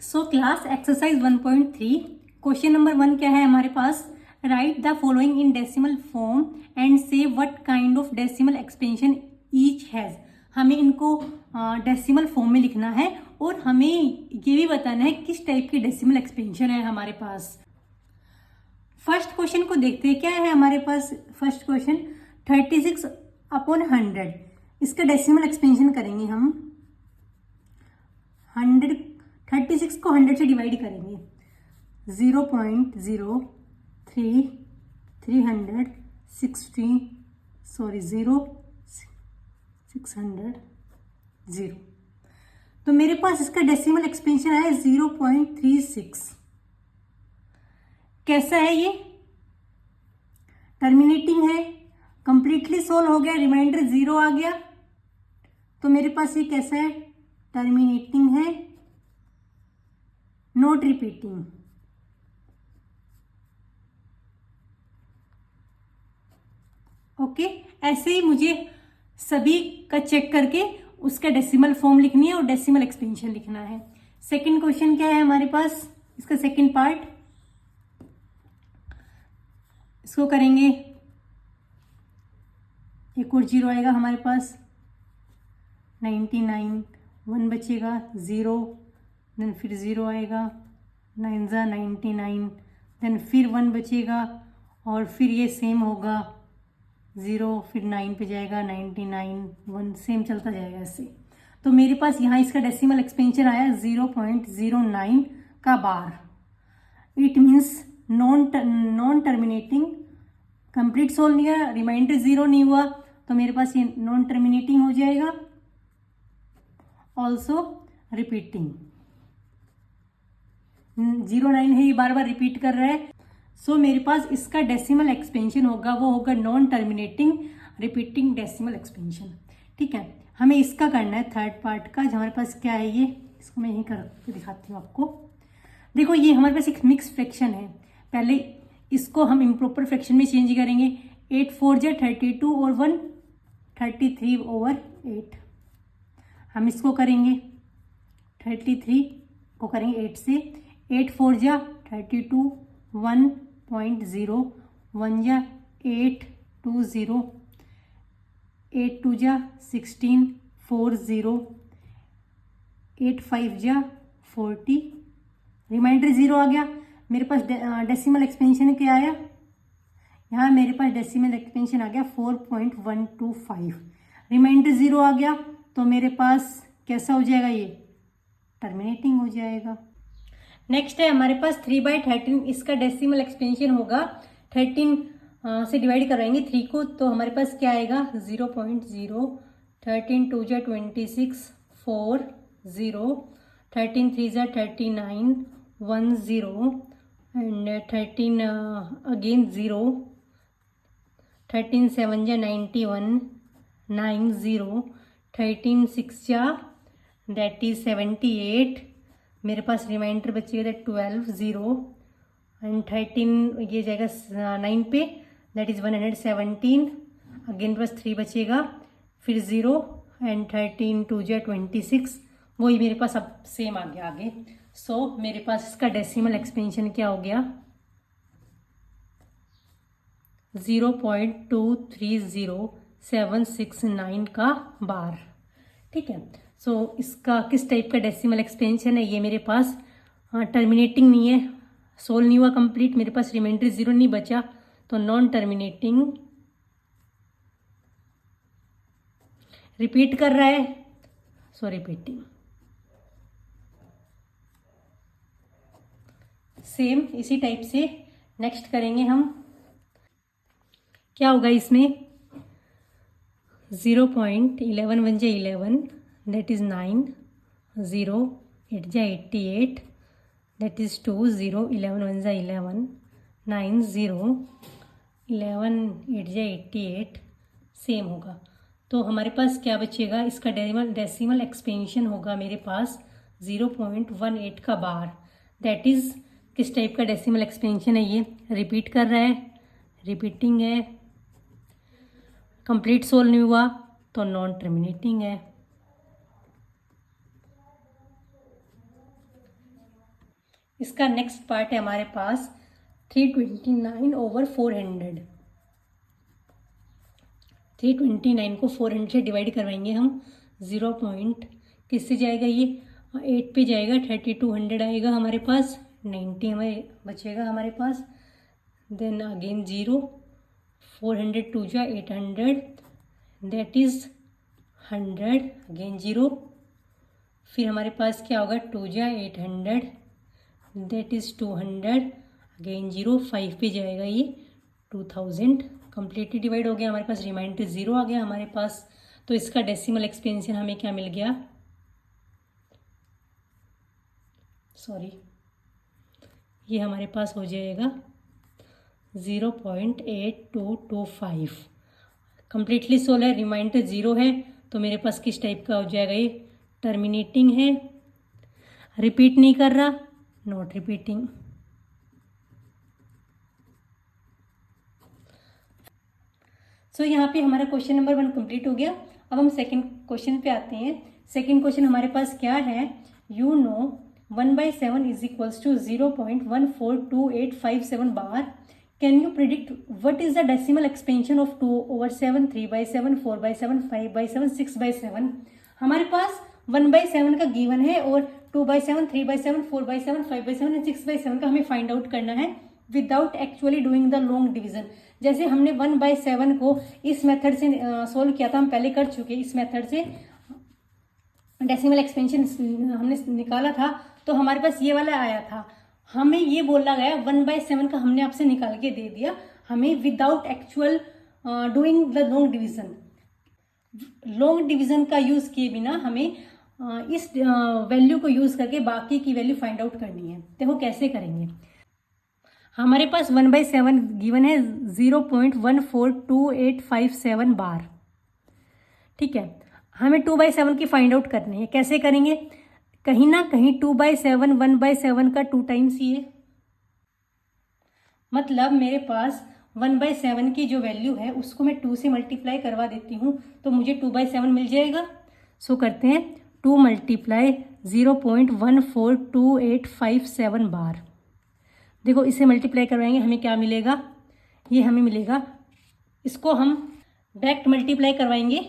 सो class exercise 1.3 question number 1 क्या है हमारे पास। Write the following in decimal form and say what kind of decimal expansion each has. हमें इनको decimal form में लिखना है और हमें ये भी बताना है किस टाइप की डेसिमल एक्सपेंशन है हमारे पास। फर्स्ट क्वेश्चन को देखते हैं क्या है हमारे पास। फर्स्ट क्वेश्चन 36/100, इसका डेसिमल एक्सपेंशन करेंगे हम। 36 को 100 से डिवाइड करेंगे। 0.03360 तो मेरे पास इसका डेसिमल एक्सपेंशन है 0.36। कैसा है ये? टर्मिनेटिंग है, कंप्लीटली सोल्व हो गया, रिमाइंडर 0 आ गया। तो मेरे पास ये कैसा है? टर्मिनेटिंग है, नॉट रिपीटिंग। ओके, ऐसे ही मुझे सभी का चेक करके उसका डेसिमल फॉर्म लिखनी है और डेसिमल एक्सपेंशन लिखना है। सेकंड क्वेश्चन क्या है हमारे पास, इसका सेकंड पार्ट, इसको करेंगे। एक और 0 आएगा हमारे पास, 99, 1 बचेगा, 0, देन फिर 0 आएगा, 9 ज़ा 99, देन फिर 1 बचेगा और फिर ये सेम होगा, 0, फिर 9 पे जाएगा, 99, 1 सेम चलता जाएगा ऐसे। तो मेरे पास यहाँ इसका डेसिमल एक्सपेंशन आया 0.09 का bar. It means non terminating, complete solve नहीं हुआ, रिमाइंडर 0 नहीं हुआ, तो मेरे पास ये नॉन टर्मिनेटिंग हो जाएगा, ऑल्सो रिपीटिंग। 09 है, ये बार बार रिपीट कर रहा है। सो मेरे पास इसका डेसिमल एक्सपेंशन होगा, वो होगा non terminating repeating decimal expansion. ठीक है, हमें इसका करना है थर्ड पार्ट का। जो हमारे पास क्या है ये, इसको मैं यहीं कर दिखाती हूँ आपको। देखो ये हमारे पास एक मिक्स फ्रैक्शन है, पहले इसको हम इम्प्रॉपर फ्रैक्शन में चेंज करेंगे। 8 4 जा 32 और 1 33/8। हम इसको करेंगे 33 को करेंगे 8 से, 8 4 जा 32, 1.0, 1 जा 8 2 0, 8 2 जा 16 4 0, 8 5 जा 40, रिमाइंडर 0 आ गया। मेरे पास डेसिमल एक्सपेंशन क्या आया, यहाँ मेरे पास डेसिमल एक्सपेंशन आ गया 4.125, रिमाइंडर 0 आ गया। तो मेरे पास कैसा हो जाएगा, ये टर्मिनेटिंग हो जाएगा। नेक्स्ट है हमारे पास 3/13, इसका डेसिमल एक्सपेंशन होगा 13 से डिवाइड कराएंगे 3 को, तो हमारे पास क्या आएगा 0.0, 13 2 जा 26 4 0, 13 3 जा 39 1 0 एंड 13 अगेन 0, 13 7 जा 91 9 0, 13 6 जा दैट इज 78, मेरे पास रिमाइंडर बचेगा 12 0 एंड 13 ये जाएगा 9 पे, दैट इज 117, अगेन बस 3 बचेगा, फिर 0 एंड 13 2 जा 26, वही मेरे पास अब सेम आ गया आगे। सो मेरे पास इसका डेसिमल एक्सपेंशन क्या हो गया 0.230769 का बार। ठीक है, सो इसका किस टाइप का डेसिमल एक्सपेंशन है, ये मेरे पास टर्मिनेटिंग नहीं है, सोल्व नहीं हुआ कंप्लीट, मेरे पास रिमाइंडर 0 नहीं बचा, तो नॉन टर्मिनेटिंग, रिपीट कर रहा है, सो रिपीटिंग। सेम इसी टाइप से नेक्स्ट करेंगे हम। क्या होगा इसमें 0.11 1 जा 11, दैट इज 9, 0 8 जा 88, दैट इज 2 0, 11 1 जा 11, 9 0, 11 8 जा 88, सेम होगा। तो हमारे पास क्या बचेगा, इसका डेसिमल एक्सपेंशन होगा मेरे पास 0.18 का बार। दैट इज किस टाइप का डेसिमल एक्सपेंशन है, ये रिपीट कर रहा है, रिपीटिंग है, कंप्लीट सोल्व नहीं हुआ, तो नॉन टर्मिनेटिंग है। इसका नेक्स्ट पार्ट है हमारे पास 329/400। 329 को 400 से डिवाइड करवाएंगे हम। 0 पॉइंट किससे जाएगा, ये 8 पे जाएगा, 3200 आएगा हमारे पास, 90 हमें बचेगा हमारे पास। देन अगेन 0, 400 2 जा 800, दैट इज़ 100, अगेन 0। फिर हमारे पास क्या होगा, 2 जा 800, दैट इज़ 200, अगेन 0, 5 पे जाएगा ये 2000, कम्प्लीटली डिवाइड हो गया हमारे पास, रिमाइंडर 0 आ गया हमारे पास। तो इसका डेसिमल एक्सपेंशन हमें क्या मिल गया, सॉरी, ये हमारे पास हो जाएगा 0.8225। कम्प्लीटली सोल्व है, रिमाइंडर 0 है, तो मेरे पास किस टाइप का हो जाएगा, ये टर्मिनेटिंग है, रिपीट नहीं कर रहा, नॉट रिपीटिंग। सो यहाँ पे हमारा क्वेश्चन नंबर 1 कंप्लीट हो गया। अब हम सेकंड क्वेश्चन पे आते हैं। सेकंड क्वेश्चन हमारे पास क्या है, you know 1/7 is equals to 0.142857 bar. Can you predict what is the decimal expansion of 2/7, 3/7, 4/7, 5/7, 6/7। हमारे पास 1/7 का गिवन है और 2/7, 3/7, 4/7, 5/7 एंड 6/7 का हमें फाइंड आउट करना है without actually doing the long division. जैसे हमने 1/7 को इस मेथड से सोल्व किया था, हम पहले कर चुके, इस मेथड से डेसिमल एक्सपेंशन हमने निकाला था, तो हमारे पास ये वाला आया था। हमें ये बोला गया 1/7 का हमने आपसे निकाल के दे दिया, हमें without actual doing the long division. Long division का यूज किए बिना हमें इस वैल्यू को यूज करके बाकी की वैल्यू फाइंड आउट करनी है। देखो कैसे करेंगे। हमारे पास 1/7 गिवन है 0.142857 बार, ठीक है। हमें 2/7 की फाइंड आउट करनी है। कैसे करेंगे, कहीं ना कहीं 2/7 1/7 का 2 टाइम्स ही है, मतलब मेरे पास 1/7 की जो वैल्यू है उसको मैं 2 से मल्टीप्लाई करवा देती हूँ, तो मुझे 2/7 मिल जाएगा। सो करते हैं 2 × 0.142857 बार। देखो इसे मल्टीप्लाई करवाएंगे, हमें क्या मिलेगा, ये हमें मिलेगा, इसको हम डायरेक्ट मल्टीप्लाई करवाएंगे,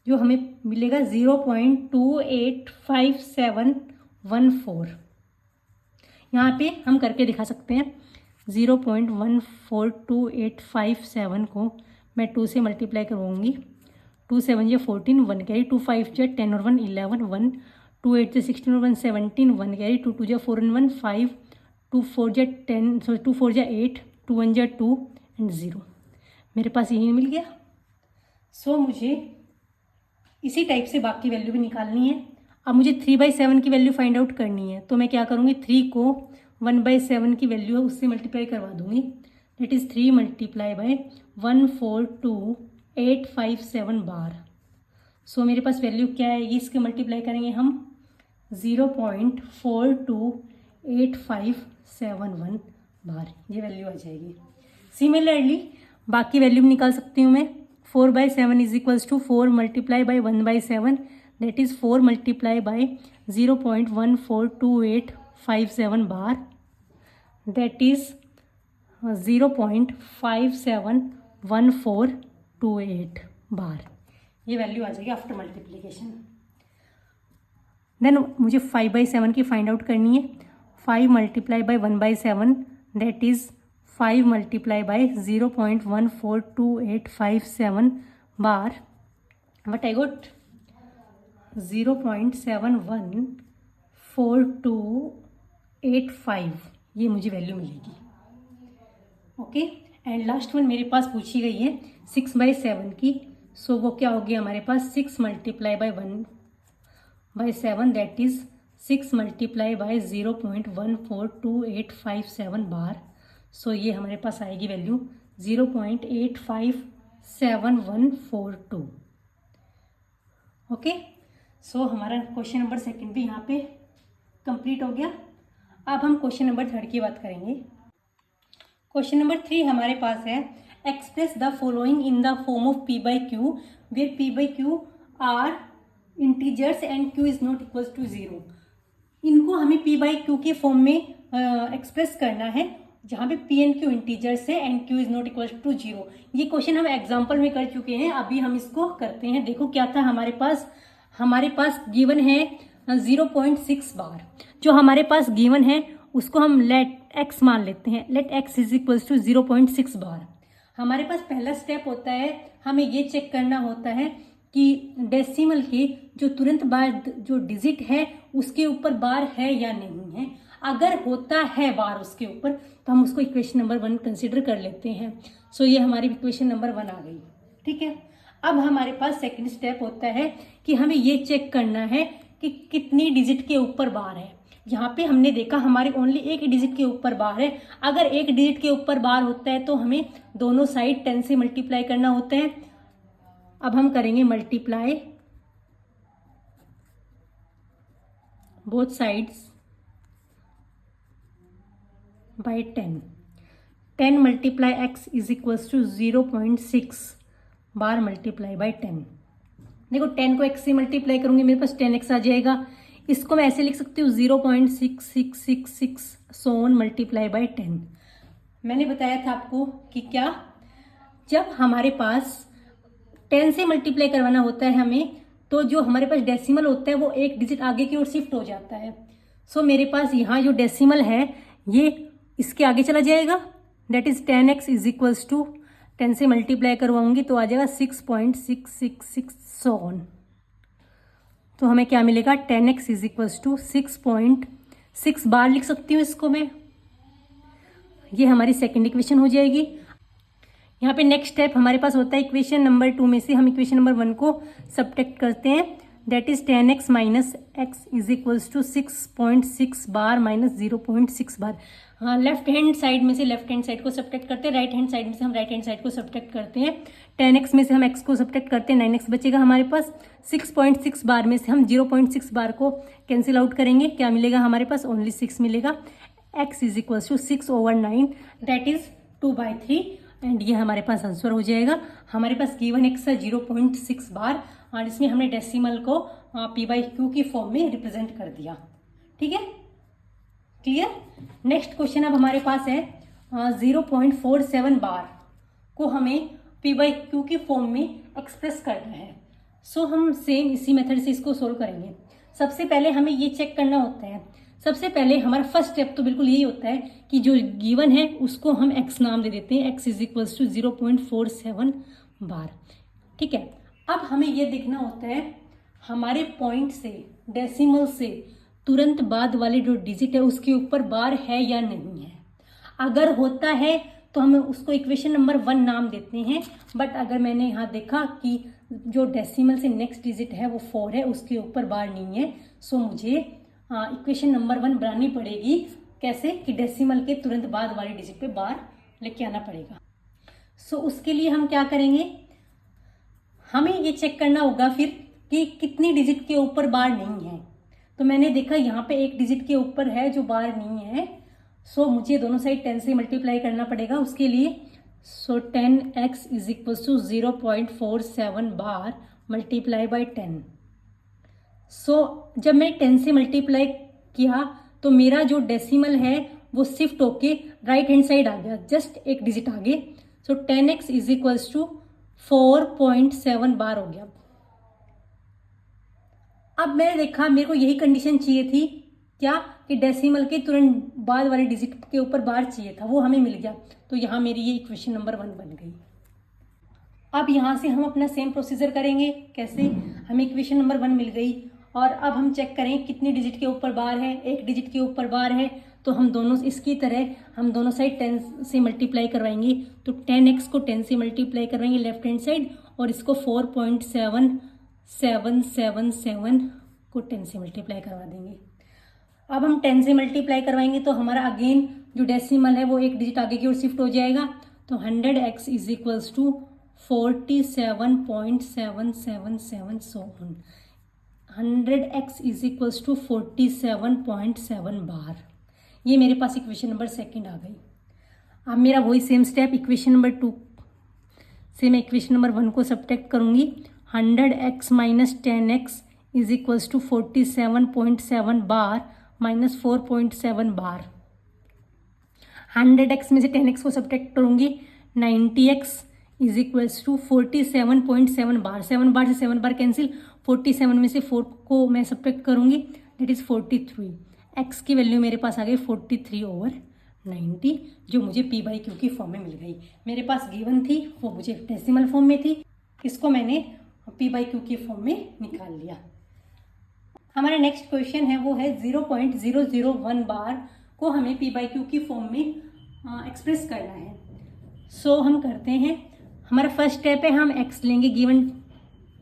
जो हमें मिलेगा 0.285714। यहाँ पे हम करके दिखा सकते हैं। 0.142857 को मैं 2 से मल्टीप्लाई करवाऊँगी। 2 7 14, 1 कैरी, 2 5 10 और 1 11, 1 2 8 16 और 1 17, 1 कैरी, 2 2 4 और 1 5, 2 4 10, सॉरी 2 4 8, 2 1 2 एंड 0। मेरे पास यही मिल गया। सो मुझे इसी टाइप से बाकी वैल्यू भी निकालनी है। अब मुझे 3/7 की वैल्यू फाइंड आउट करनी है, तो मैं क्या करूँगी, 3 को 1/7 की वैल्यू है उससे मल्टीप्लाई करवा दूँगी। दैट इज़ 3 × 142,857 बार। सो मेरे पास वैल्यू क्या आएगी, इसके मल्टीप्लाई करेंगे हम 0.428571 बार, ये वैल्यू आ जाएगी। सिमिलरली बाकी वैल्यू भी निकाल सकती हूँ मैं। 4/7 is equals to 4 × 1/7, that is 4 × 0.142857 bar, that is 0.571428 bar. ये वैल्यू आ जाएगी आफ्टर मल्टीप्लिकेशन। देन मुझे 5/7 की फाइंड आउट करनी है। 5 × 1/7, that is 5 × 0.142857 bar, but I got 0.714285, ये मुझे वैल्यू मिलेगी। ओके, एंड लास्ट वन मेरे पास पूछी गई है 6/7 की। सो वो क्या होगी हमारे पास, 6 × 1/7, दैट इज़ 6 × 0.142857 बार। सो ये हमारे पास आएगी वैल्यू 0.857142। ओके, सो हमारा क्वेश्चन नंबर 2 भी यहाँ पे कंप्लीट हो गया। अब हम क्वेश्चन नंबर 3 की बात करेंगे। क्वेश्चन नंबर 3 हमारे पास है, express the following in the form of P/Q where P/Q are integers and Q is not equals to 0। इनको हमें पी बाई क्यू के फॉर्म में एक्सप्रेस करना है, जहाँ पे पी एंड क्यू इंटीजर्स है and Q is not equal to 0। ये क्वेश्चन हम एग्जाम्पल में कर चुके हैं, अभी हम इसको करते हैं। देखो क्या था हमारे पास गिवन है 0.6 बार। जो हमारे पास गिवन है उसको हम लेट एक्स मान लेते हैं। Let x is equal to 0.6 bar. हमारे पास पहला स्टेप होता है, हमें ये चेक करना होता है कि डेसिमल के जो तुरंत बाद जो डिजिट है उसके ऊपर बार है या नहीं है। अगर होता है बार उसके ऊपर तो हम उसको इक्वेशन नंबर 1 कंसिडर कर लेते हैं। सो ये हमारी इक्वेशन नंबर 1 आ गई। ठीक है, अब हमारे पास सेकंड स्टेप होता है कि हमें ये चेक करना है कि कितनी डिजिट के ऊपर बार है। यहाँ पे हमने देखा हमारे ओनली एक डिजिट के ऊपर बार है। अगर एक डिजिट के ऊपर बार होता है तो हमें दोनों साइड 10 से मल्टीप्लाई करना होता है। अब हम करेंगे multiply both sides by 10। 10 multiply x is equals to 0.6 bar multiply by 10। देखो 10 को x से मल्टीप्लाई करूंगी मेरे पास 10x आ जाएगा। इसको मैं ऐसे लिख सकती हूँ 0.6666 सोन मल्टीप्लाई बाय 10। मैंने बताया था आपको कि क्या, जब हमारे पास 10 से मल्टीप्लाई करवाना होता है हमें, तो जो हमारे पास डेसिमल होता है वो एक डिजिट आगे की ओर शिफ्ट हो जाता है। सो मेरे पास यहाँ जो डेसिमल है ये इसके आगे चला जाएगा। That is 10x is equals to 10 से मल्टीप्लाई करवाऊंगी तो आ जाएगा 6.666 सोन। तो हमें क्या मिलेगा, 10x इज इक्वल्स टू 6.6 बार लिख सकती हूँ इसको मैं। ये हमारी सेकेंड इक्वेशन हो जाएगी। यहाँ पे नेक्स्ट स्टेप हमारे पास होता है इक्वेशन नंबर 2 में से हम इक्वेशन नंबर 1 को सब्ट्रैक्ट करते हैं। That is 10x minus x is equals to 6.6 bar minus 0.6 bar. हाँ, लेफ्ट हैंड साइड में से लेफ्ट हैंड साइड को सब्ट्रैक्ट करते हैं, राइट हैंड साइड में से हम राइट हैंड साइड को सब्ट्रैक्ट करते हैं। 10x में से हम x को सब्ट्रैक्ट करते हैं, 9x बचेगा हमारे पास। 6.6 बार में से हम 0.6 बार को कैंसिल आउट करेंगे, क्या मिलेगा हमारे पास, ओनली 6 मिलेगा। x is equals to 6/9 that is 2/3 and ये हमारे पास आंसर हो जाएगा। हमारे पास गिवन एक्स है 0.6 बार और इसमें हमने डेसिमल को p/q की फॉर्म में रिप्रेजेंट कर दिया। ठीक है, क्लियर। नेक्स्ट क्वेश्चन अब हमारे पास है 0.47 बार को हमें p/q की फॉर्म में एक्सप्रेस करना है। सो हम सेम इसी मेथड से इसको सोल्व करेंगे। सबसे पहले हमें ये चेक करना होता है, सबसे पहले हमारा फर्स्ट स्टेप तो बिल्कुल यही होता है कि जो गिवन है उसको हम x नाम दे देते हैं। x इज इक्वल्स टू 0.47 बार। ठीक है, अब हमें ये देखना होता है हमारे पॉइंट से, डेसिमल से तुरंत बाद वाले जो डिजिट है उसके ऊपर बार है या नहीं है। अगर होता है तो हम उसको इक्वेशन नंबर 1 नाम देते हैं। बट अगर मैंने यहाँ देखा कि जो डेसिमल से नेक्स्ट डिजिट है वो 4 है, उसके ऊपर बार नहीं है, सो मुझे इक्वेशन नंबर 1 बनानी पड़ेगी। कैसे कि डेसिमल के तुरंत बाद वाले डिजिट पे बार लेके आना पड़ेगा। सो उसके लिए हम क्या करेंगे, हमें ये चेक करना होगा फिर कि कितनी डिजिट के ऊपर बार नहीं है। तो मैंने देखा यहाँ पे एक डिजिट के ऊपर है जो बार नहीं है। सो मुझे दोनों साइड 10 से मल्टीप्लाई करना पड़ेगा उसके लिए। So 10x is equal to 0.47 bar multiply by 10। So जब मैं 10 से मल्टीप्लाई किया तो मेरा जो डेसिमल है वो शिफ्ट होके राइट हैंड साइड आ गया, जस्ट एक डिजिट आगे। सो 10x इज इक्वल्स टू 4.7 बार हो गया। अब मैंने देखा मेरे को यही कंडीशन चाहिए थी, क्या कि डेसिमल के तुरंत बाद वाले डिजिट के ऊपर बार चाहिए था, वो हमें मिल गया। तो यहाँ मेरी ये इक्वेशन नंबर 1 बन गई। अब यहाँ से हम अपना सेम प्रोसीजर करेंगे। कैसे, हमें इक्वेशन नंबर 1 मिल गई और अब हम चेक करें कितनी डिजिट के ऊपर बार है। एक डिजिट के ऊपर बार है तो हम दोनों इसकी तरह हम दोनों साइड 10 से मल्टीप्लाई करवाएंगे। तो 10x को 10 से मल्टीप्लाई करवाएंगे लेफ्ट हैंड साइड और इसको 4.7777 को 10 से मल्टीप्लाई करवा देंगे। अब हम 10 से मल्टीप्लाई करवाएंगे तो हमारा अगेन जो डेसिमल है वो एक डिजिट आगे की ओर शिफ्ट हो जाएगा। तो 100x is equals to 47.777 so 100x is equals to 47.7 bar. ये मेरे पास इक्वेशन नंबर 2 आ गई। अब मेरा वही सेम स्टेप इक्वेशन नंबर 2 से मैं इक्वेशन नंबर 1 को सब्ट्रैक्ट करूंगी। 100x minus 10x is equals to 47.7 bar minus 4.7 bar. 100x में से 10x को सब्ट्रैक्ट करूँगी, 90x is equals to 47.7 bar. 7 bar से 7 बार कैंसिल, 47 में से 4 को मैं सब्ट्रैक्ट करूँगी, दैट इज़ 43। x की वैल्यू मेरे पास आ गई 43/90, जो मुझे p/q की फॉर्म में मिल गई। मेरे पास गिवन थी, वो मुझे डेसिमल फॉर्म में थी, इसको मैंने p/q की फॉर्म में निकाल लिया। हमारा नेक्स्ट क्वेश्चन है वो है 0.001 बार को हमें p/q की फॉर्म में एक्सप्रेस करना है। सो हम करते हैं, हमारा फर्स्ट स्टेप है हम x लेंगे गिवन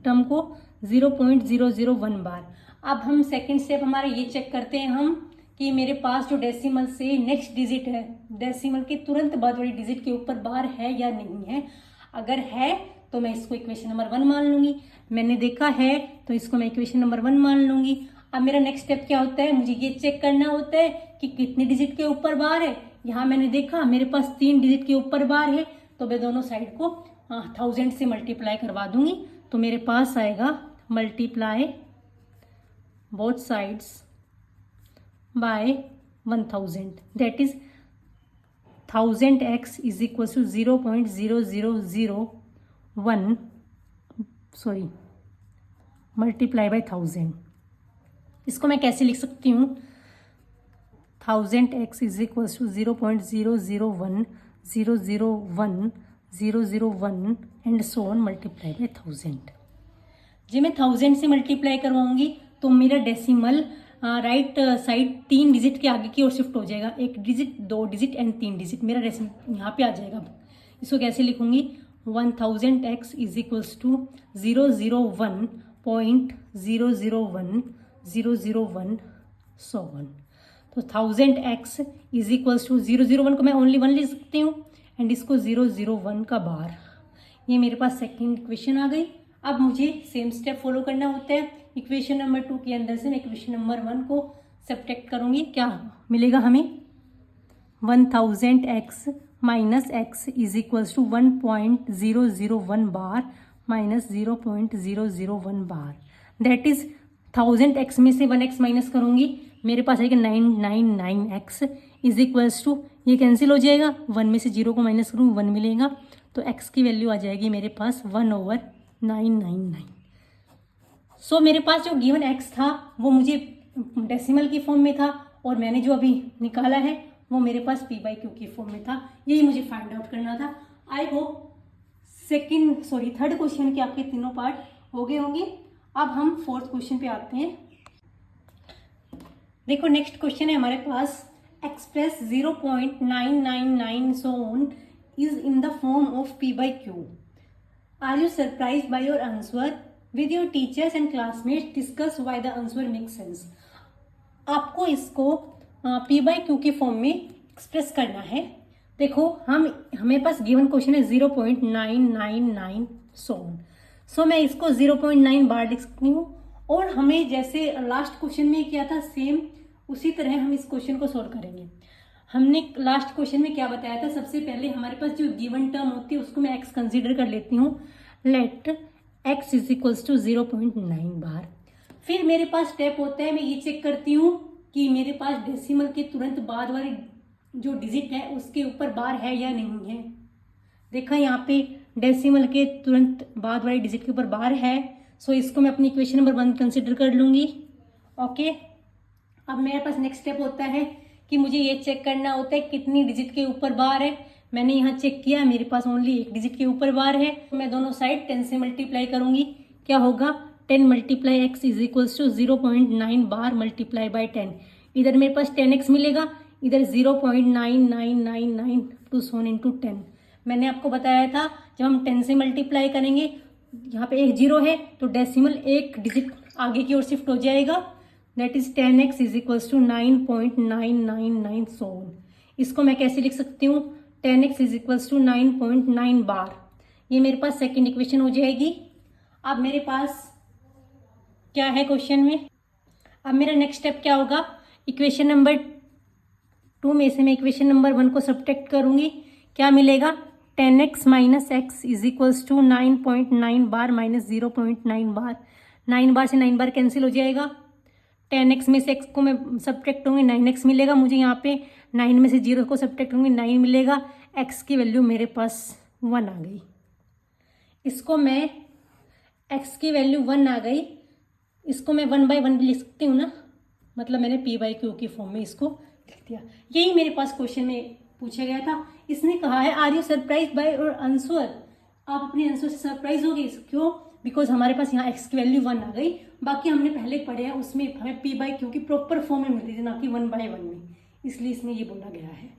टर्म को 0.001 बार। अब हम सेकंड स्टेप हमारा ये चेक करते हैं हम कि मेरे पास जो डेसिमल से नेक्स्ट डिजिट है, डेसिमल के तुरंत बाद वाली डिजिट के ऊपर बार है या नहीं है। अगर है तो मैं इसको इक्वेशन नंबर 1 मान लूँगी, मैंने देखा है तो इसको मैं इक्वेशन नंबर 1 मान लूँगी। अब मेरा नेक्स्ट स्टेप क्या होता है, मुझे ये चेक करना होता है कि कितने डिजिट के ऊपर बार है। यहाँ मैंने देखा मेरे पास 3 डिजिट के ऊपर बार है, तो मैं दोनों साइड को 1000 से मल्टीप्लाई करवा दूंगी, तो मेरे पास आएगा multiply both sides by 1000, that is 1000x is equal to 0.0001 multiply by 1000। इसको मैं कैसे लिख सकती हूँ, 1000x is equal to 0.001 and so on multiply by 1000। जब मैं 1000 से मल्टीप्लाई करवाऊंगी तो मेरा डेसिमल राइट साइड 3 डिजिट के आगे की ओर शिफ्ट हो जाएगा, 1 डिजिट 2 डिजिट एंड 3 डिजिट, मेरा डेसिमल यहाँ पे आ जाएगा। इसको कैसे लिखूंगी, 1000x is equals to 001.001 so ऑन। तो 1000x इज इक्वल्स टू 001 को मैं ओनली 1 लिख सकती हूँ एंड इसको 001 का बार। ये मेरे पास सेकेंड इक्वेशन आ गई। अब मुझे सेम स्टेप फॉलो करना होता है, इक्वेशन नंबर 2 के अंदर से मैं इक्वेशन नंबर 1 को सब्ट्रैक्ट करूँगी, क्या मिलेगा हमें 1000x minus x is equals to 1.001 bar minus 0.001 bar, that is 1000x में से 1x माइनस करूँगी, मेरे पास आएगा 999x इज इक्वल्स टू, ये कैंसिल हो जाएगा, 1 में से 0 को माइनस करूँ 1 मिलेगा, तो x की वैल्यू आ जाएगी मेरे पास 1/999। सो मेरे पास जो गिवन x था वो मुझे डेसिमल की फॉर्म में था और मैंने जो अभी निकाला है वो मेरे पास p/q की फॉर्म में था, यही मुझे फाइंड आउट करना था। आई होप थर्ड क्वेश्चन के आपके तीनों पार्ट हो गए होंगे। अब हम फोर्थ क्वेश्चन पे आते हैं। देखो नेक्स्ट क्वेश्चन है हमारे पास, express 0.999 so on is in the form of p/q। Are you surprised by your answer? With your teachers and classmates discuss why the answer make sense. आपको इसको p/q की फॉर्म में एक्सप्रेस करना है। देखो हमें पास गिवन क्वेश्चन है 0.999 so on, सो मैं इसको 0.9 बार लिख सकती हूँ और हमें जैसे लास्ट क्वेश्चन में किया था सेम उसी तरह हम इस क्वेश्चन को सोल्व करेंगे। हमने लास्ट क्वेश्चन में क्या बताया था, सबसे पहले हमारे पास जो गिवन टर्म होती है उसको मैं x कंसीडर कर लेती हूँ, let x is equals to 0.9 bar. फिर मेरे पास स्टेप होता है, मैं ये चेक करती हूँ कि मेरे पास डेसिमल के तुरंत बाद वाली जो डिजिट है उसके ऊपर बार है या नहीं है। देखा यहाँ पे डेसिमल के तुरंत बाद वाली डिजिट के ऊपर बार है, सो इसको मैं अपनी इक्वेशन नंबर 1 कंसिडर कर लूँगी। ओके, अब मेरे पास नेक्स्ट स्टेप होता है कि मुझे ये चेक करना होता है कितनी डिजिट के ऊपर बार है। मैंने यहाँ चेक किया, मेरे पास ओनली 1 डिजिट के ऊपर बार है, तो मैं दोनों साइड 10 से मल्टीप्लाई करूँगी। क्या होगा, 10 multiply x is equals to 0.9 bar multiply by 10। इधर मेरे पास 10x मिलेगा, इधर 0.9999 टू सोन इंटू 10। मैंने आपको बताया था जब हम 10 से मल्टीप्लाई करेंगे, यहाँ पे एक 0 है तो डेसिमल 1 डिजिट आगे की ओर शिफ्ट हो जाएगा, that is 10x is equals to 9.999 so on. इसको मैं कैसे लिख सकती हूँ, 10x इज इक्वल्स टू 9.9 बार। ये मेरे पास सेकेंड इक्वेशन हो जाएगी। अब मेरे पास क्या है क्वेश्चन में, अब मेरा नेक्स्ट स्टेप क्या होगा, इक्वेशन नंबर 2 में से मैं इक्वेशन नंबर 1 को सब्ट्रैक्ट करूँगी। क्या मिलेगा, 10x minus x is equals to 9.9 bar minus 0.9 bar. 9 bar से 9 बार कैंसिल हो जाएगा, 10x में से x को मैं सब्ट्रैक्ट करूँगी 9x मिलेगा मुझे। यहाँ पे 9 में से 0 को सब्ट्रैक्ट करूँगी 9 मिलेगा। x की वैल्यू मेरे पास 1 आ गई। इसको मैं x की वैल्यू 1 आ गई, इसको मैं 1/1 लिख सकती हूँ ना, मतलब मैंने p/q की फॉर्म में इसको लिख दिया। यही मेरे पास क्वेश्चन में पूछा गया था। इसने कहा है आर यू सरप्राइज बाय और आंसर, आप अपने आंसर से सरप्राइज हो गए। क्यों? बिकॉज हमारे पास यहाँ x की वैल्यू 1 आ गई। बाकी हमने पहले पढ़े हैं उसमें हमें p/q की प्रॉपर फॉर्म में मिलती थी, ना कि 1/1 में, इसलिए इसमें ये बोला गया है।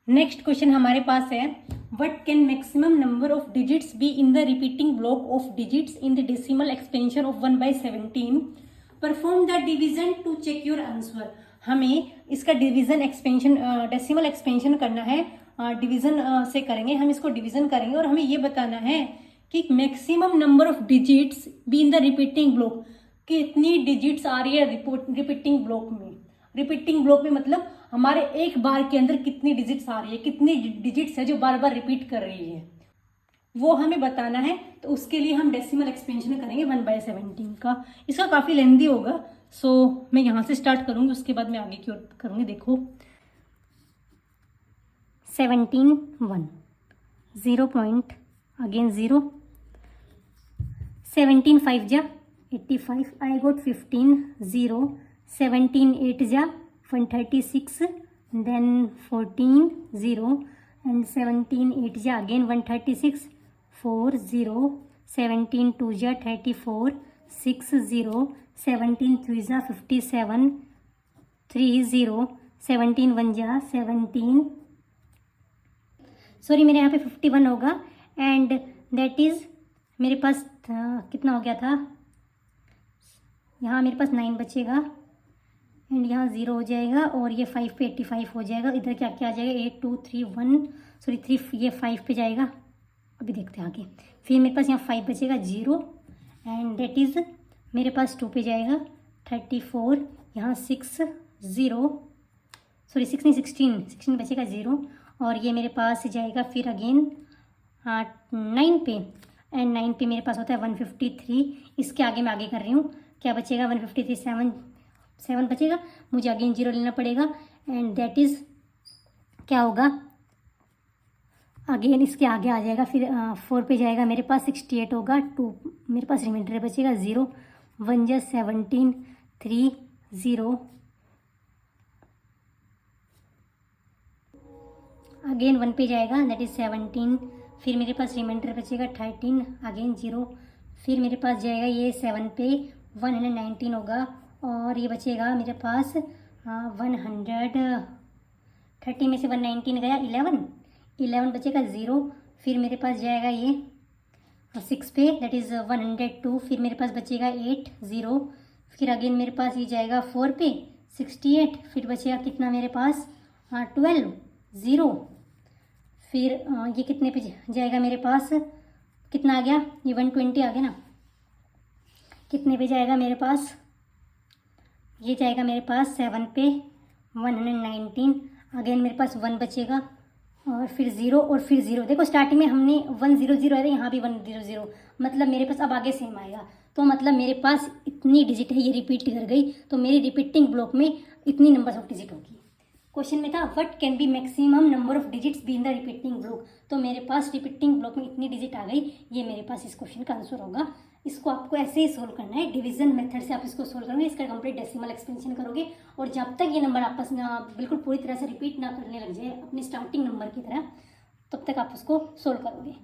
नेक्स्ट क्वेश्चन हमारे पास है what can maximum number of digits be in the repeating block of digits in the decimal expansion of 1/17। Perform the division to check your answer. हमें इसका डिवीजन एक्सपेंशन डेसिमल एक्सपेंशन करना है, division से करेंगे, हम इसको डिवीजन करेंगे और हमें ये बताना है कि maximum number of digits be in the repeating block, कितनी डिजिट्स आ रही है रिपीटिंग ब्लॉक में। रिपीटिंग ब्लॉक में मतलब हमारे एक बार के अंदर कितनी डिजिट्स आ रही है, कितनी डिजिट्स है जो बार बार रिपीट कर रही है, वो हमें बताना है। तो उसके लिए हम डेसिमल एक्सपेंशन करेंगे 1/17 का। इसका काफ़ी लेंदी होगा, सो मैं यहाँ से स्टार्ट करूँगी, उसके बाद मैं आगे की ओर करूँगी। देखो 17 1 0 पॉइंट अगेन 0, 17 5 जा 85, आई गोट 15 0, 17 8 जा 136, then 14 0 and 17 8 जा again 136 4 0, 17 2 जा 34 6 0, 17 3 जा 57 3 0, 17 1 जा 17, सॉरी मेरे यहाँ पे 51 होगा एंड दैट इज़ मेरे पास कितना हो गया था, यहाँ मेरे पास 9 बचेगा एंड यहाँ 0 हो जाएगा और ये 5 पे 85 हो जाएगा। इधर क्या क्या आ जाएगा 8 2 3 1 सॉरी 3, ये 5 पे जाएगा, अभी देखते हैं आगे। फिर मेरे पास यहाँ 5 बचेगा 0 एंड डेट इज़ मेरे पास 2 पे जाएगा 34, यहाँ 6 0 सॉरी 6 नहीं 16 बचेगा 0 और ये मेरे पास जाएगा फिर अगेन 9 पे एंड 9 पे मेरे पास होता है 153। इसके आगे मैं आगे कर रही हूँ, क्या बचेगा 153 7 बचेगा, मुझे अगेन 0 लेना पड़ेगा एंड दैट इज़ क्या होगा अगेन इसके आगे आ जाएगा फिर 4 पे जाएगा मेरे पास 68 होगा, 2 मेरे पास रिमाइंडर बचेगा 0 1 जा 17 3 0 अगेन 1 पे जाएगा दैट इज़ 17, फिर मेरे पास रिमाइंडर बचेगा 13 अगेन 0, फिर मेरे पास जाएगा ये 7 पे 119 होगा और ये बचेगा मेरे पास 130 में से 119 गया 11 बचेगा 0, फिर मेरे पास जाएगा ये 6 पे दैट इज़ 102, फिर मेरे पास बचेगा 8 0, फिर अगेन मेरे पास ये जाएगा 4 पे 68, फिर बचेगा कितना मेरे पास 12 0, फिर ये कितने पे जाएगा मेरे पास, कितना आ गया ये 120 आ गया ना, कितने पे जाएगा मेरे पास, ये जाएगा मेरे पास 7 पे 119, अगेन मेरे पास 1 बचेगा और फिर 0 और फिर 0। देखो स्टार्टिंग में हमने 100 आया था, यहाँ भी 100, मतलब मेरे पास अब आगे सेम आएगा, तो मतलब मेरे पास इतनी डिजिट है, ये रिपीट कर गई, तो मेरी रिपीटिंग ब्लॉक में इतनी नंबर्स ऑफ डिजिट होगी। क्वेश्चन में था what can be maximum number of digits be in the repeating block, तो मेरे पास रिपीटिंग ब्लॉक में इतनी डिजिट आ गई, ये मेरे पास इस क्वेश्चन का आंसर होगा। इसको आपको ऐसे ही सोल्व करना है, डिवीजन मेथड से आप इसको सोल्व करोगे, इसका कंप्लीट डेसिमल एक्सपेंशन करोगे और जब तक ये नंबर आपस में बिल्कुल पूरी तरह से रिपीट ना करने लग जाए अपनी स्टार्टिंग नंबर की तरह, तब तक आप उसको सोल्व करोगे।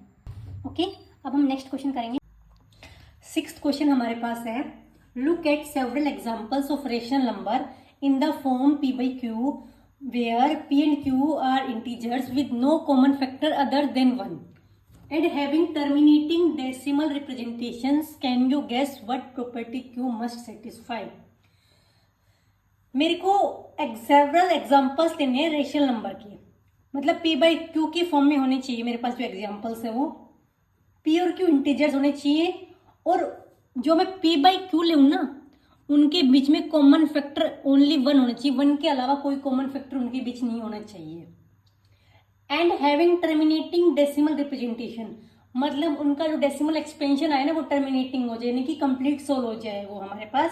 ओके, अब हम नेक्स्ट क्वेश्चन करेंगे। 6th क्वेश्चन हमारे पास है look at several examples of rational number in the form p/q where p and q are integers with no common factor other than 1 and having terminating decimal representations. Can you guess what property q must satisfy? मेरे को several examples लेने हैं rational number की, मतलब p/q की form में होने चाहिए। मेरे पास जो एग्जाम्पल्स है वो p और q इंटीजर्स होने चाहिए और जो मैं p/q लूँ ना उनके बीच में कॉमन फैक्टर ओनली 1 होना चाहिए, 1 के अलावा कोई कॉमन फैक्टर उनके बीच नहीं होना चाहिए। And having terminating decimal representation, मतलब उनका जो डेसिमल एक्सपेंशन आए ना वो टर्मिनेटिंग हो जाए, यानी कि कंप्लीट सोल्व हो जाए वो हमारे पास।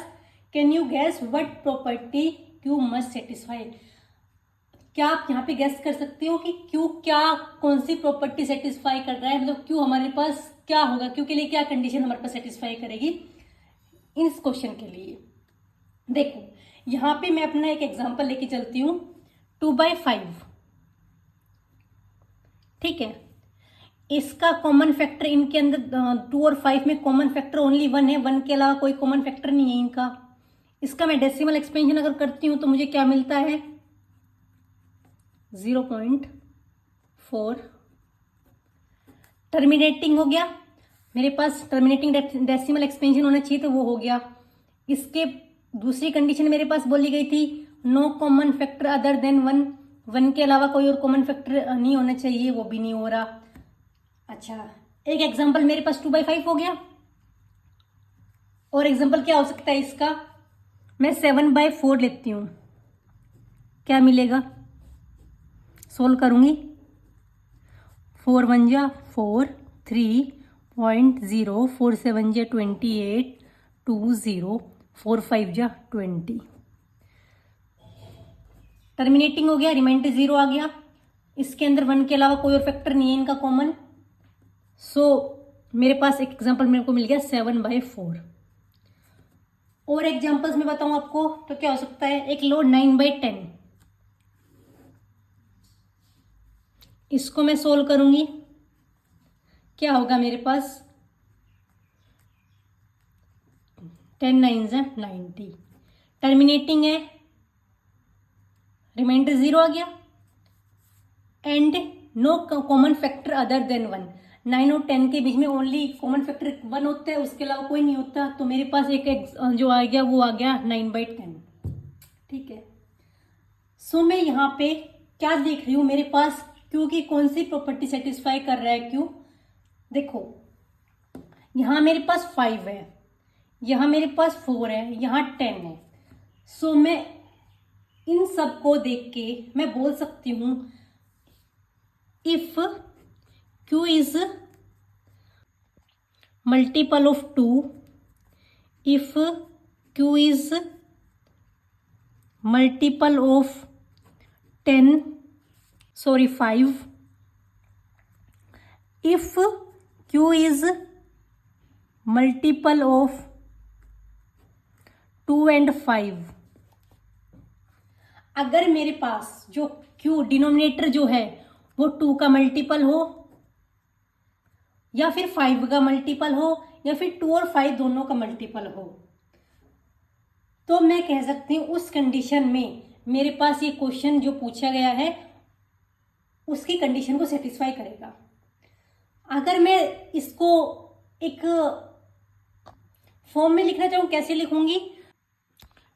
Can you guess what property Q must satisfy? क्या आप यहाँ पे गैस कर सकते हो कि क्यू क्या कौन सी प्रॉपर्टी सेटिस्फाई कर रहा है, मतलब क्यू हमारे पास क्या होगा, क्यू के लिए क्या कंडीशन हमारे पास सेटिस्फाई करेगी इस क्वेश्चन के लिए? देखो यहाँ पे मैं अपना एक एग्जांपल लेके चलती हूँ 2/5, ठीक है। इसका कॉमन फैक्टर इनके अंदर 2 और 5 में कॉमन फैक्टर ओनली 1 है, 1 के अलावा कोई कॉमन फैक्टर नहीं है इनका। इसका मैं डेसिमल एक्सपेंशन अगर करती हूं तो मुझे क्या मिलता है 0.4। टर्मिनेटिंग हो गया मेरे पास, टर्मिनेटिंग डेसिमल एक्सपेंशन होना चाहिए तो वो हो गया। इसके दूसरी कंडीशन मेरे पास बोली गई थी no common factor other than 1, 1 के अलावा कोई और कॉमन फैक्टर नहीं होना चाहिए, वो भी नहीं हो रहा। अच्छा एक एग्जांपल मेरे पास 2/5 हो गया, और एग्जांपल क्या हो सकता है इसका, मैं 7/4 लेती हूं, क्या मिलेगा, सोल्व करूंगी, 4 1 जा 4, 3.0, 4 7 जा 28, 2 0, 4 5 जा 20। टर्मिनेटिंग हो गया, रिमाइंडर 0 आ गया, इसके अंदर 1 के अलावा कोई और फैक्टर नहीं है इनका कॉमन। सो मेरे पास एक एग्जांपल मेरे को मिल गया 7/4। और एग्जांपल्स में बताऊं आपको तो क्या हो सकता है, एक लो 9/10, इसको मैं सोल्व करूंगी, क्या होगा मेरे पास 10 9 है 90। टर्मिनेटिंग है, रिमाइंडर 0 आ गया, and no common factor other than 1। 9 और 10 के बीच में ओनली कॉमन फैक्टर 1 होता है, उसके अलावा कोई नहीं होता, तो मेरे पास एक जो आ गया वो आ गया 9/10, ठीक है। सो मैं यहाँ पे क्या देख रही हूँ, मेरे पास क्यू की कौन सी प्रॉपर्टी सेटिस्फाई कर रहा है क्यू। देखो यहाँ मेरे पास 5 है, यहाँ मेरे पास 4 है, यहाँ 10 है। सो मैं इन सब को देख के मैं बोल सकती हूँ if Q is multiple of 2, if Q is multiple of 5, if Q is multiple of 2 and 5, अगर मेरे पास जो Q डिनोमिनेटर जो है वो 2 का मल्टीपल हो, या फिर 5 का मल्टीपल हो, या फिर 2 और 5 दोनों का मल्टीपल हो, तो मैं कह सकती हूँ उस कंडीशन में मेरे पास ये क्वेश्चन जो पूछा गया है उसकी कंडीशन को सेटिस्फाई करेगा। अगर मैं इसको एक फॉर्म में लिखना चाहूँ, कैसे लिखूंगी,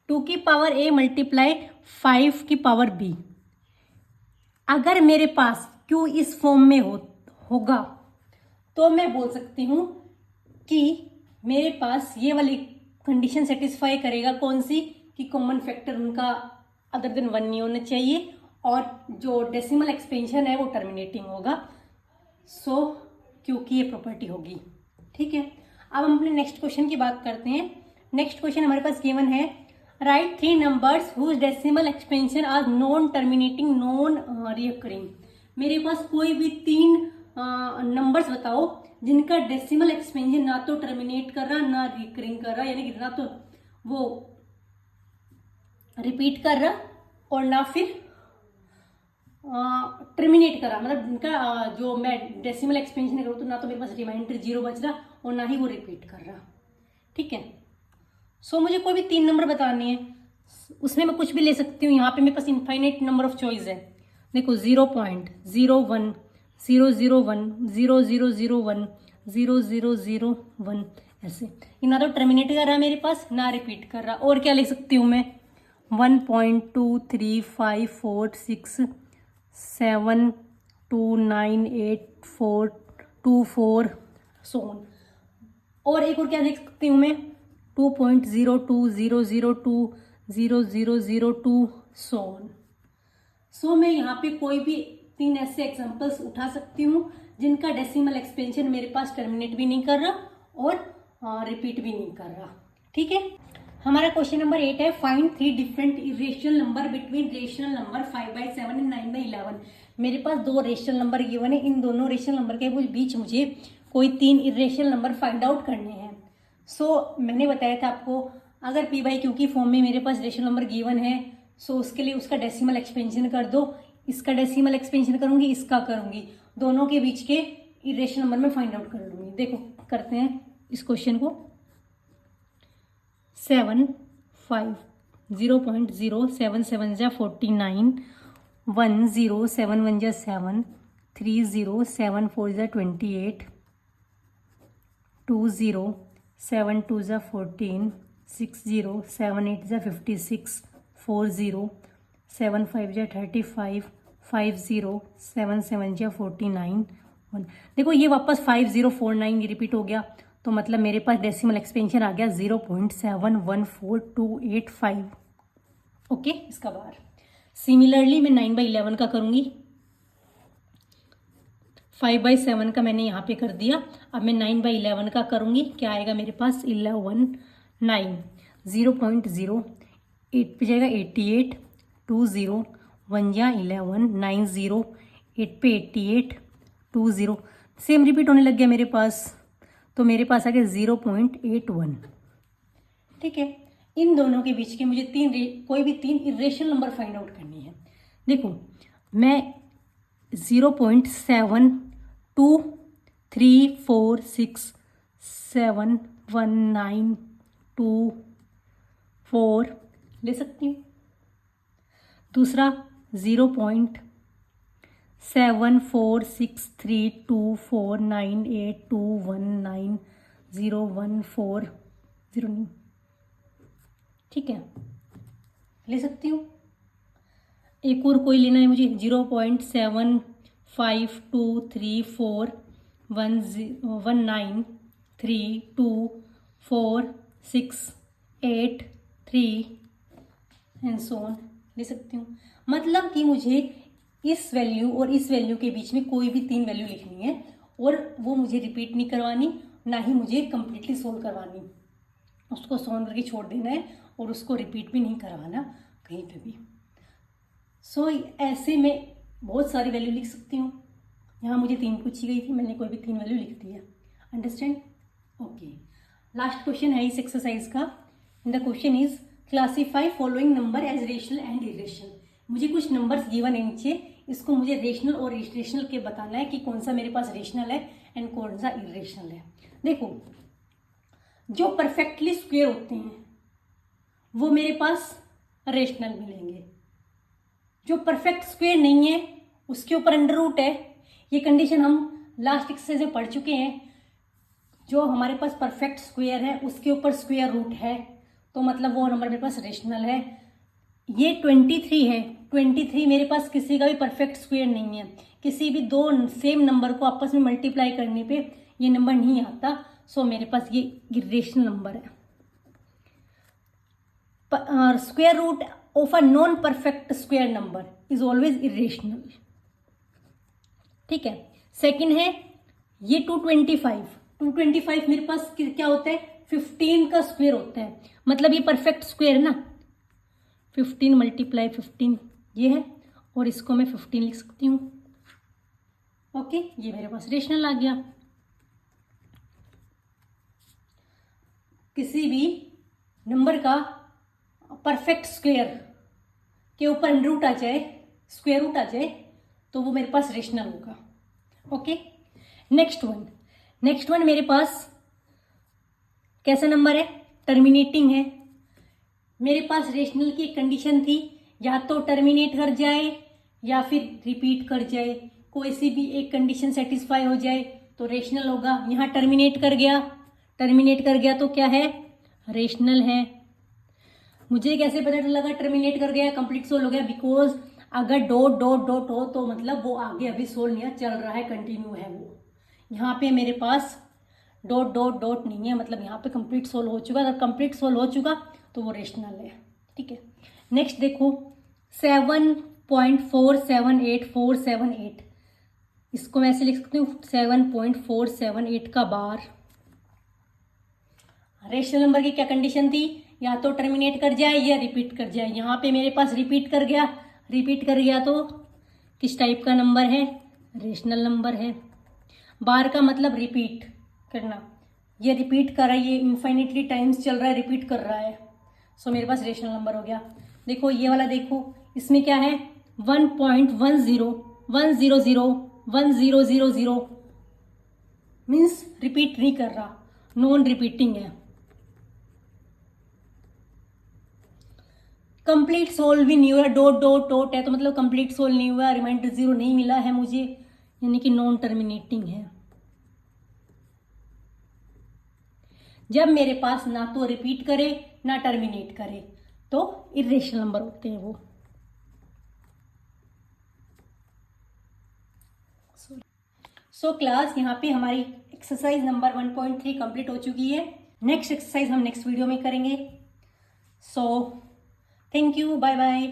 2 की पावर a मल्टीप्लाई 5 की पावर b। अगर मेरे पास Q इस फॉर्म में होगा तो मैं बोल सकती हूँ कि मेरे पास ये वाली कंडीशन सेटिस्फाई करेगा, कौन सी, कि कॉमन फैक्टर उनका अदर देन 1 नहीं होना चाहिए, और जो डेसिमल एक्सपेंशन है वो टर्मिनेटिंग होगा। सो क्योंकि ये प्रॉपर्टी होगी, ठीक है। अब हम अपने नेक्स्ट क्वेश्चन की बात करते हैं। नेक्स्ट क्वेश्चन हमारे पास गिवन है, right 3 numbers whose decimal expansion are non terminating non recurring. मेरे पास कोई भी 3 नंबर्स बताओ जिनका डेसिमल एक्सपेंशन ना तो टर्मिनेट कर रहा ना रिकरिंग कर रहा, यानी कि ना तो वो रिपीट कर रहा और ना फिर टर्मिनेट कर रहा, मतलब इनका जो मैं डेसिमल एक्सपेंशन करूँ तो ना तो मेरे पास रिमाइंडर 0 बच रहा और ना ही वो रिपीट कर रहा, ठीक है। सो मुझे कोई भी 3 नंबर बताने हैं, उसमें मैं कुछ भी ले सकती हूँ। यहाँ पे मेरे पास इनफाइनाइट नंबर ऑफ चॉइस है। देखो 0.01, 001, 0001, 0001, ऐसे। ये ना तो टर्मिनेट कर रहा है मेरे पास ना रिपीट कर रहा। और क्या लिख सकती हूँ मैं, 1.235567298424 सो ऑन। और एक और क्या लिख सकती हूँ मैं, 2.020020002 सो ऑन। सो मैं यहाँ पे कोई भी 3 ऐसे एग्जांपल्स उठा सकती हूँ जिनका डेसिमल एक्सपेंशन मेरे पास टर्मिनेट भी नहीं कर रहा और रिपीट भी नहीं कर रहा, ठीक है। हमारा क्वेश्चन नंबर 8 है, find 3 different irrational number between rational number 5/7 and 9/11। मेरे पास 2 रेशनल नंबर गिवन है, इन दोनों रेशनल नंबर के बीच मुझे कोई 3 इरेशनल नंबर फाइंड आउट करने हैं। मैंने बताया था आपको, अगर p/q की फॉर्म में मेरे पास रेशनल नंबर गिवन है, उसके लिए उसका डेसिमल एक्सपेंशन कर दो, इसका डेसिमल एक्सपेंशन करूंगी, इसका करूंगी, दोनों के बीच के इरेशनल नंबर में फाइंड आउट कर लूंगी। देखो करते हैं इस क्वेश्चन को। 7 5 0.0 7 7 जा 49 1 0 7 1 जा 7 3 0 7 4 जा 28 2 0 7 2 जा 14 6 0 7 8 जा 56 4 0 7 5 जा 35 5 0 7 7 जा 49 1। देखो ये वापस 5049 रिपीट हो गया, तो मतलब मेरे पास डेसिमल एक्सपेंशन आ गया 0.714285। ओके, इसका बार। सिमिलरली मैं 9/11 का करूंगी। 5/7 का मैंने यहाँ पे कर दिया, अब मैं 9/11 का करूंगी। क्या आएगा मेरे पास? 11 9 0.0 8 पे जाएगा 88 2 0 1 जा 11 9 0 8 पे 88 2 0 सेम रिपीट होने लग गया मेरे पास, तो मेरे पास आ गया 0.81। ठीक है, इन दोनों के बीच के मुझे कोई भी 3 इरेशनल नंबर फाइंड आउट करनी है। देखो मैं 0.7 2 3 4 6 7 1 9 2 4 ले सकती हूँ। दूसरा 0.746324982190140 ठीक है, ले सकती हूँ। एक और कोई लेना है मुझे, 0.7523419324683 एंड सो ऑन ले सकती हूँ। मतलब कि मुझे इस वैल्यू और इस वैल्यू के बीच में कोई भी 3 वैल्यू लिखनी है, और वो मुझे रिपीट नहीं करवानी, ना ही मुझे कंप्लीटली सोल्व करवानी। उसको सोल्व करके छोड़ देना है और उसको रिपीट भी नहीं करवाना कहीं पे भी। ऐसे में बहुत सारी वैल्यू लिख सकती हूँ। यहाँ मुझे 3 पूछी गई थी, मैंने कोई भी 3 वैल्यू लिख दी है। अंडरस्टैंड? ओके, लास्ट क्वेश्चन है इस एक्सरसाइज का। The question is classify following number as rational and irrational. मुझे कुछ नंबर्स गिवन है नीचे, इसको मुझे रेशनल और इरेशनल के बताना है कि कौन सा मेरे पास रेशनल है एंड कौन सा इरेशनल है। देखो, जो परफेक्टली स्क्वायर होते हैं वो मेरे पास रेशनल मिलेंगे, जो परफेक्ट स्क्वायर नहीं है उसके ऊपर अंडर रूट है। ये कंडीशन हम लास्ट एक्सरसाइज में पढ़ चुके हैं। जो हमारे पास परफेक्ट स्क्वायर है उसके ऊपर स्क्वायर रूट है, तो मतलब वो नंबर मेरे पास रेशनल है। ये 23 है, 23 मेरे पास किसी का भी परफेक्ट स्क्वायर नहीं है। किसी भी 2 सेम नंबर को आपस में मल्टीप्लाई करने पे ये नंबर नहीं आता, सो मेरे पास ये इरेशनल नंबर है। Square root of a non perfect square number is always irrational. ठीक है, सेकंड है ये 225 मेरे पास क्या होता है? 15 का स्क्वायर होता है, मतलब ये परफेक्ट स्क्वायर है ना। 15 × 15 ये है, और इसको मैं 15 लिख सकती हूँ। ओके, ये मेरे पास रेशनल आ गया। किसी भी नंबर का परफेक्ट स्क्वायर के ऊपर अंडर रूट आ जाए, स्क्वायर रूट आ जाए, तो वो मेरे पास रेशनल होगा। ओके, नेक्स्ट वन मेरे पास कैसा नंबर है? टर्मिनेटिंग है। मेरे पास रेशनल की एक कंडीशन थी, या तो टर्मिनेट कर जाए या फिर रिपीट कर जाए, कोई सी भी एक कंडीशन सेटिस्फाई हो जाए तो रेशनल होगा। यहाँ टर्मिनेट कर गया तो क्या है? रेशनल है। मुझे कैसे पता लगा टर्मिनेट कर गया, कंप्लीट सोल्व हो गया? बिकॉज अगर डॉट डॉट डॉट हो तो मतलब वो आगे अभी सोल्व नहीं चल रहा है, कंटिन्यू है वो। यहाँ पे मेरे पास डॉट डॉट डॉट नहीं है, मतलब यहाँ पे कंप्लीट सोल्व हो चुका। अगर कंप्लीट सोल्व हो चुका तो वो रेशनल है। ठीक है, नेक्स्ट देखो 7.478478, इसको मैं ऐसे लिख सकती हूँ 7.478 का बार। रेशनल नंबर की क्या कंडीशन थी? या तो टर्मिनेट कर जाए या रिपीट कर जाए। यहाँ पे मेरे पास रिपीट कर गया, रिपीट कर गया तो किस टाइप का नंबर है, रेशनल नंबर है। बार का मतलब रिपीट करना, ये रिपीट कर रहा है, ये इन्फाइनिटली टाइम्स चल रहा है, रिपीट कर रहा है, सो मेरे पास रेशनल नंबर हो गया। देखो ये वाला देखो, इसमें क्या है 1.1010001000 मीन्स रिपीट नहीं कर रहा, नॉन रिपीटिंग है। कंप्लीट सोल्व भी नहीं हुआ, डॉट डॉट डॉट है तो मतलब कंप्लीट सोल्व नहीं हुआ, रिमाइंडर 0 नहीं मिला है मुझे, यानी कि नॉन टर्मिनेटिंग है। जब मेरे पास ना तो रिपीट करे ना टर्मिनेट करे तो इरेशनल नंबर होते हैं वो। सो क्लास यहाँ पे हमारी एक्सरसाइज नंबर 1.3 कंप्लीट हो चुकी है। नेक्स्ट एक्सरसाइज हम नेक्स्ट वीडियो में करेंगे। So thank you, bye bye.